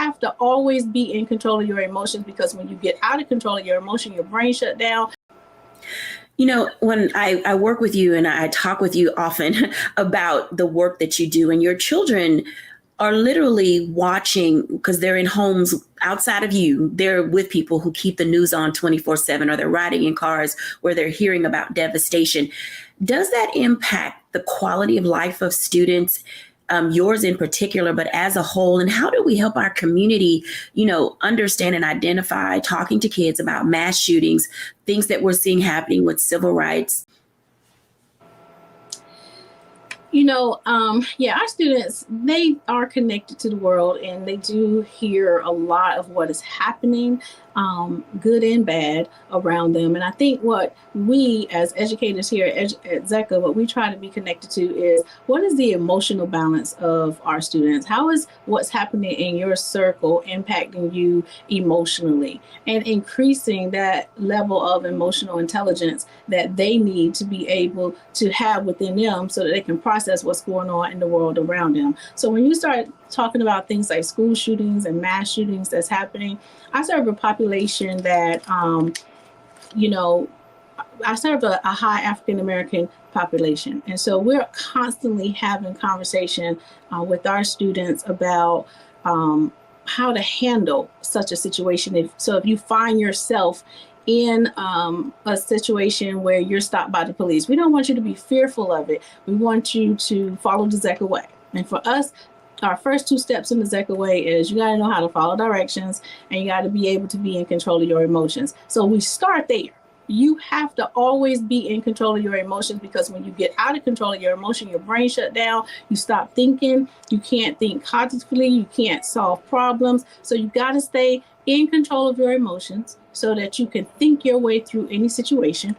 have to always be in control of your emotions, because when you get out of control of your emotion, your brain shut down. You know, when I work with you and I talk with you often about the work that you do, and your children are literally watching because they're in homes outside of you. They're with people who keep the news on 24/7, or they're riding in cars where they're hearing about devastation. Does that impact the quality of life of students, yours in particular, but as a whole? And how do we help our community, understand and identify, talking to kids about mass shootings, things that we're seeing happening with civil rights? Yeah, our students, they are connected to the world, and they do hear a lot of what is happening, good and bad, around them. And I think what we as educators here at Zeca, what we try to be connected to is, what is the emotional balance of our students? How is what's happening in your circle impacting you emotionally, and increasing that level of emotional intelligence that they need to be able to have within them, so that they can process what's going on in the world around them. So when you start talking about things like school shootings and mass shootings that's happening, I serve a population that, I serve a high African American population. And so we're constantly having conversation with our students about how to handle such a situation. If you find yourself in a situation where you're stopped by the police, we don't want you to be fearful of it. We want you to follow the Zeca way. And for us, our first two steps in the Zeca way is, you got to know how to follow directions, and you got to be able to be in control of your emotions. So we start there. You have to always be in control of your emotions, because when you get out of control of your emotion, your brain shut down, you stop thinking, you can't think cognitively, you can't solve problems. So you got to stay in control of your emotions so that you can think your way through any situation.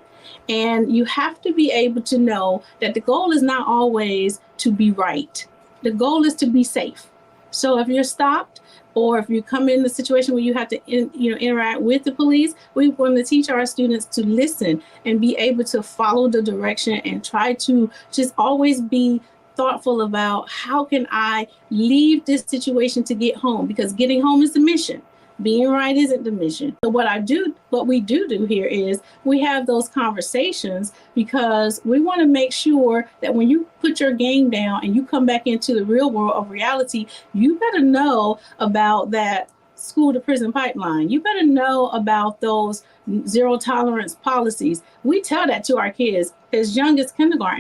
And you have to be able to know that the goal is not always to be right. The goal is to be safe. So if you're stopped, or if you come in a situation where you have to interact with the police, we want to teach our students to listen and be able to follow the direction, and try to just always be thoughtful about, how can I leave this situation to get home? Because getting home is the mission. Being right isn't the mission. So what we do here is, we have those conversations, because we want to make sure that when you put your game down and you come back into the real world of reality, you better know about that school to prison pipeline. You better know about those zero tolerance policies. We tell that to our kids as young as kindergarten.